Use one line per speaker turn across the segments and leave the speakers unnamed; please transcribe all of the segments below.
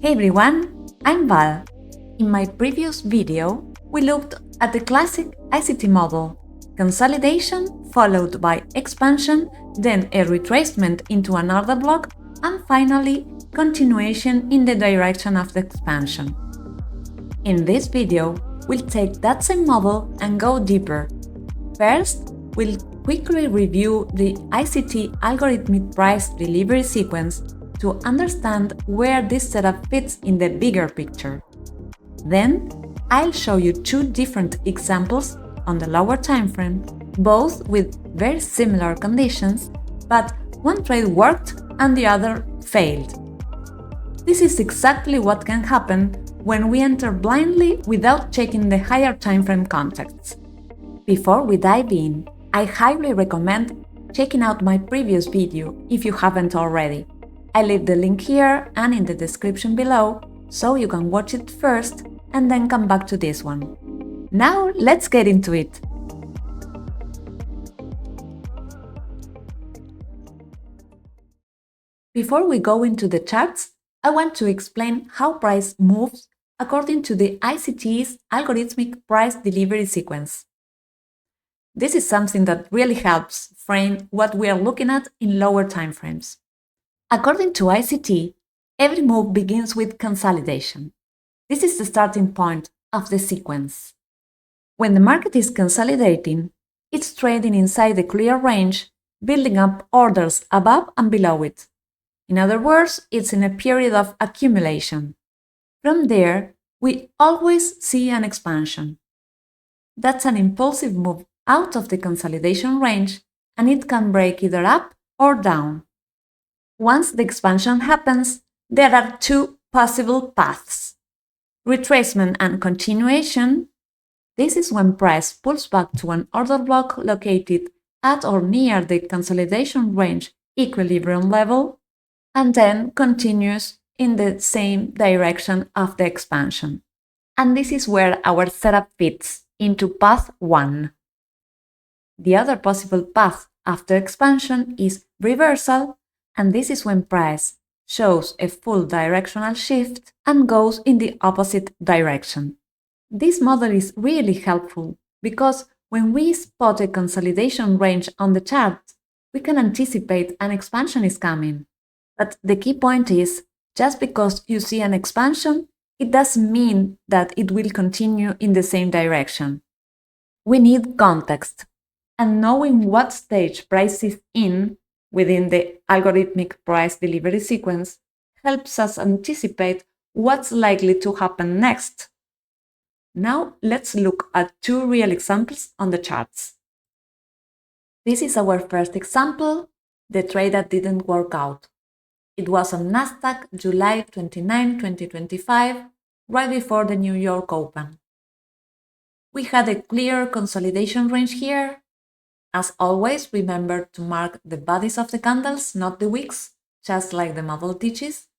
Hey everyone, I'm Val. In my previous video, we looked at the classic ICT model: consolidation followed by expansion, then a retracement into another block, and finally continuation in the direction of the expansion. In this video, we'll take that same model and go deeper. First, we'll quickly review the ICT Algorithmic Price Delivery Sequence to understand where this setup fits in the bigger picture. Then, I'll show you two different examples on the lower timeframe, both with very similar conditions, but one trade worked and the other failed. This is exactly what can happen when we enter blindly without checking the higher timeframe contexts. Before we dive in, I highly recommend checking out my previous video if you haven't already. I leave the link here and in the description below, so you can watch it first and then come back to this one. Now let's get into it! Before we go into the charts, I want to explain how price moves according to the ICT's Algorithmic Price Delivery Sequence. This is something that really helps frame what we are looking at in lower timeframes. According to ICT, every move begins with consolidation. This is the starting point of the sequence. When the market is consolidating, it's trading inside a clear range, building up orders above and below it. In other words, it's in a period of accumulation. From there, we always see an expansion. That's an impulsive move out of the consolidation range, and it can break either up or down. Once the expansion happens, there are two possible paths: retracement and continuation. This is when price pulls back to an order block located at or near the consolidation range equilibrium level, and then continues in the same direction of the expansion. And this is where our setup fits into path 1. The other possible path after expansion is reversal, and this is when price shows a full directional shift and goes in the opposite direction. This model is really helpful because when we spot a consolidation range on the chart, we can anticipate an expansion is coming. But the key point is, just because you see an expansion, it doesn't mean that it will continue in the same direction. We need context, and knowing what stage price is in within the algorithmic price delivery sequence helps us anticipate what's likely to happen next. Now let's look at two real examples on the charts. This is our first example, the trade that didn't work out. It was on Nasdaq July 29, 2025, right before the New York Open. We had a clear consolidation range here. As always, remember to mark the bodies of the candles, not the wicks, just like the model teaches.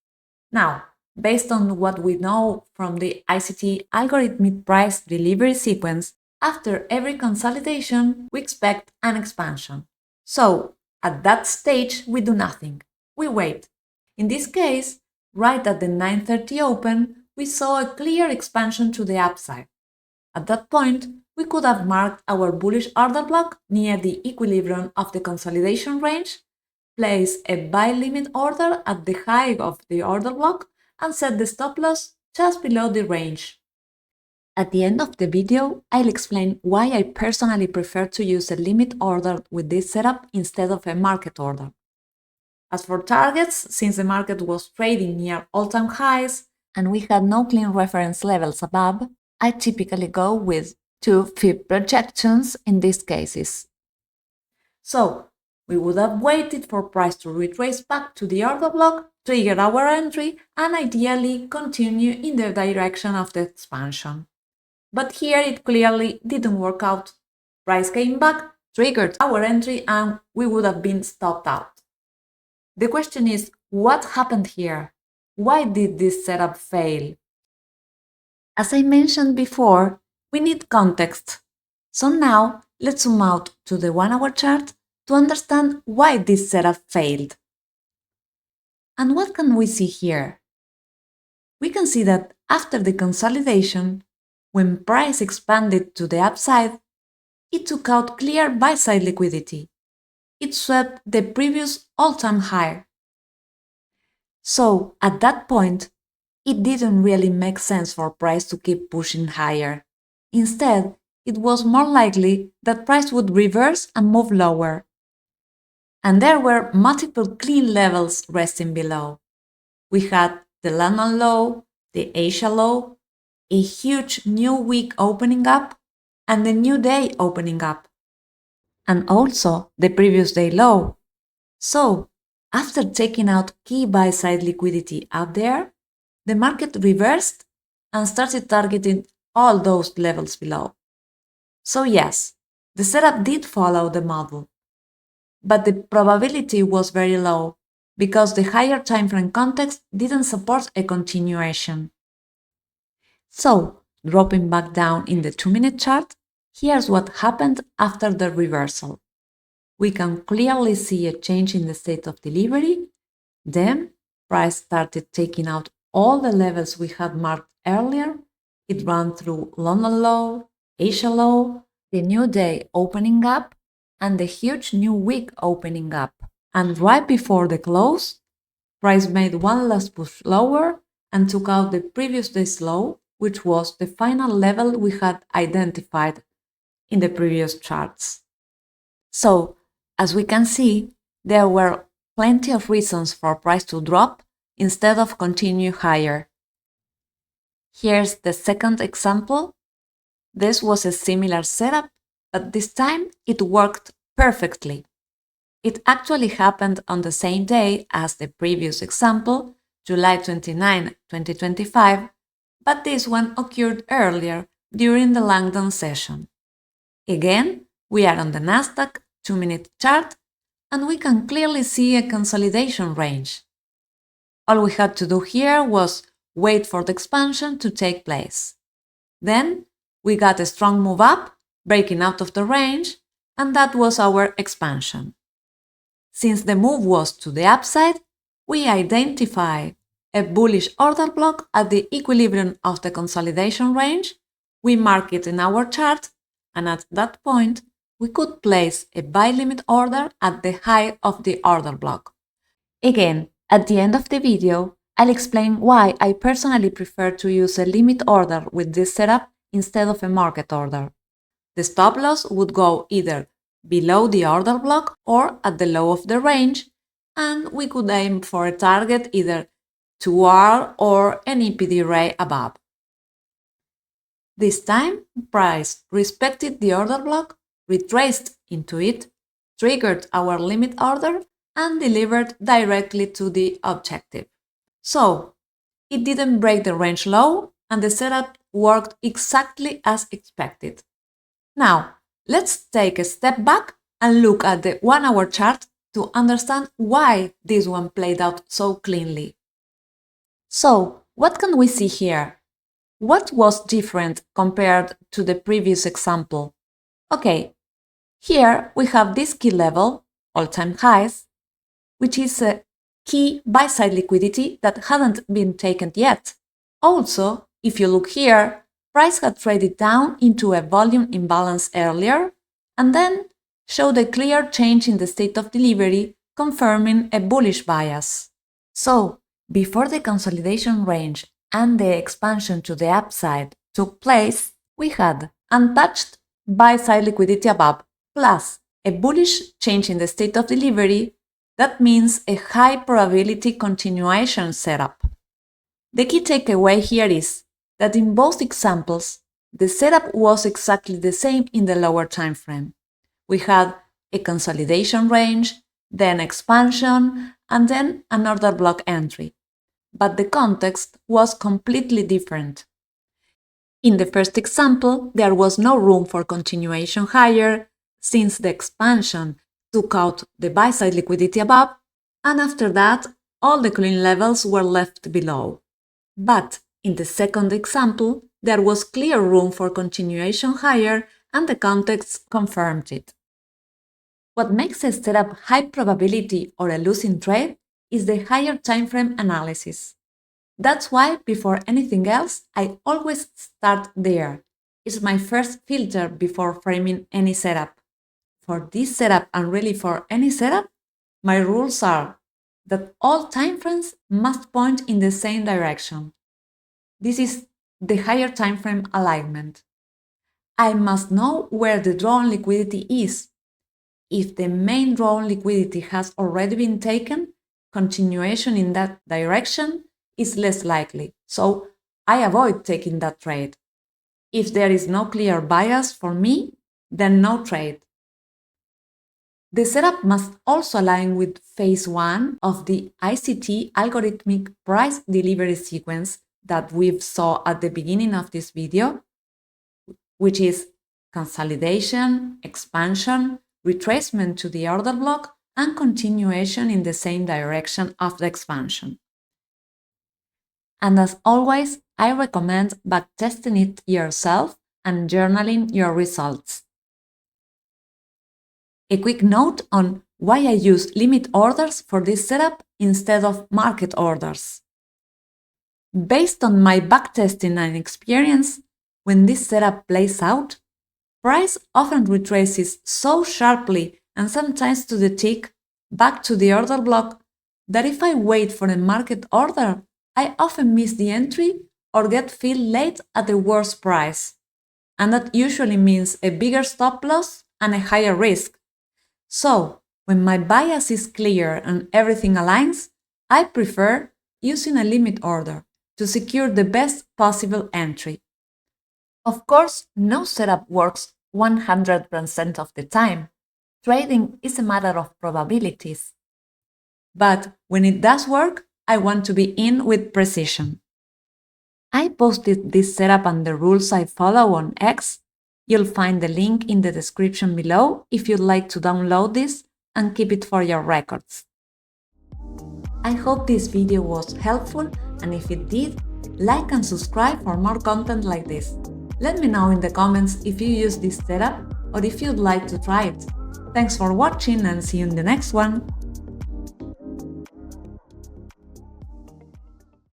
Now, based on what we know from the ICT Algorithmic Price Delivery Sequence, after every consolidation, we expect an expansion. So, at that stage, we do nothing. We wait. In this case, right at the 9:30 open, we saw a clear expansion to the upside. At that point, we could have marked our bullish order block near the equilibrium of the consolidation range, place a buy limit order at the high of the order block, and set the stop loss just below the range. At the end of the video, I'll explain why I personally prefer to use a limit order with this setup instead of a market order. As for targets, since the market was trading near all-time highs and we had no clean reference levels above, I typically go with 2 fib projections in these cases. So, we would have waited for price to retrace back to the order block, trigger our entry, and ideally continue in the direction of the expansion. But here it clearly didn't work out. Price came back, triggered our entry, and we would have been stopped out. The question is, what happened here? Why did this setup fail? As I mentioned before, we need context. So now, let's zoom out to the 1-hour chart to understand why this setup failed. And what can we see here? we can see that after the consolidation, when price expanded to the upside, it took out clear buy-side liquidity. It swept the previous all-time high. So, at that point, it didn't really make sense for price to keep pushing higher. Instead, it was more likely that price would reverse and move lower. And there were multiple clean levels resting below. We had the London low, the Asia low, a huge new week opening up, and the new day opening up, and also the previous day low. So, after taking out key buy-side liquidity up there, the market reversed and started targeting all those levels below. So yes, the setup did follow the model, but the probability was very low because the higher timeframe context didn't support a continuation. So, dropping back down in the 2-minute chart, here's what happened after the reversal. We can clearly see a change in the state of delivery. Then, price started taking out all the levels we had marked earlier. It ran through London low, Asia low, the new day opening up, and the huge new week opening up. And right before the close, price made one last push lower and took out the previous day's low, which was the final level we had identified in the previous charts. So, as we can see, there were plenty of reasons for price to drop instead of continue higher. Here's the second example. This was a similar setup, but this time it worked perfectly. It actually happened on the same day as the previous example, July 29, 2025, but this one occurred earlier during the Langdon session. Again, we are on the Nasdaq 2-minute chart, and we can clearly see a consolidation range. All we had to do here was wait for the expansion to take place. Then we got a strong move up, breaking out of the range, and that was our expansion. Since the move was to the upside, we identify a bullish order block at the equilibrium of the consolidation range, we mark it in our chart, and at that point, we could place a buy limit order at the high of the order block. Again, at the end of the video, I'll explain why I personally prefer to use a limit order with this setup instead of a market order. The stop loss would go either below the order block or at the low of the range, and we could aim for a target either 2R or an EPD ray above. This time, price respected the order block, retraced into it, triggered our limit order, and delivered directly to the objective. So, it didn't break the range low, and the setup worked exactly as expected. Now, let's take a step back and look at the 1-hour chart to understand why this one played out so cleanly. So, what can we see here? What was different compared to the previous example? Okay, here we have this key level, all-time highs, which is a key buy-side liquidity that hadn't been taken yet. Also, if you look here, price had traded down into a volume imbalance earlier and then showed a clear change in the state of delivery, confirming a bullish bias. So, before the consolidation range and the expansion to the upside took place, we had untouched buy-side liquidity above, plus a bullish change in the state of delivery. That means a high probability continuation setup. The key takeaway here is that in both examples, the setup was exactly the same in the lower time frame. We had a consolidation range, then expansion, and then an order block entry. But the context was completely different. In the first example, there was no room for continuation higher, since the expansion took out the buy-side liquidity above, and after that, all the clean levels were left below. But in the second example, there was clear room for continuation higher, and the context confirmed it. What makes a setup high probability or a losing trade is the higher timeframe analysis. That's why, before anything else, I always start there. It's my first filter before framing any setup. For this setup and really for any setup, my rules are that all timeframes must point in the same direction. This is the higher timeframe alignment. I must know where the drawn liquidity is. If the main drawn liquidity has already been taken, continuation in that direction is less likely, so I avoid taking that trade. If there is no clear bias for me, then no trade. The setup must also align with phase 1 of the ICT Algorithmic Price Delivery Sequence that we saw at the beginning of this video, which is consolidation, expansion, retracement to the order block, and continuation in the same direction of the expansion. And as always, I recommend backtesting it yourself and journaling your results. A quick note on why I use limit orders for this setup instead of market orders. Based on my backtesting and experience, when this setup plays out, price often retraces so sharply and sometimes to the tick back to the order block that if I wait for a market order, I often miss the entry or get filled late at the worst price. And that usually means a bigger stop loss and a higher risk. So, when my bias is clear and everything aligns, I prefer using a limit order to secure the best possible entry. Of course, no setup works 100% of the time. Trading is a matter of probabilities. But when it does work, I want to be in with precision. I posted this setup and the rules I follow on X. You'll find the link in the description below if you'd like to download this and keep it for your records. I hope this video was helpful, and if it did, like and subscribe for more content like this. Let me know in the comments if you use this setup or if you'd like to try it. Thanks for watching and see you in the next one!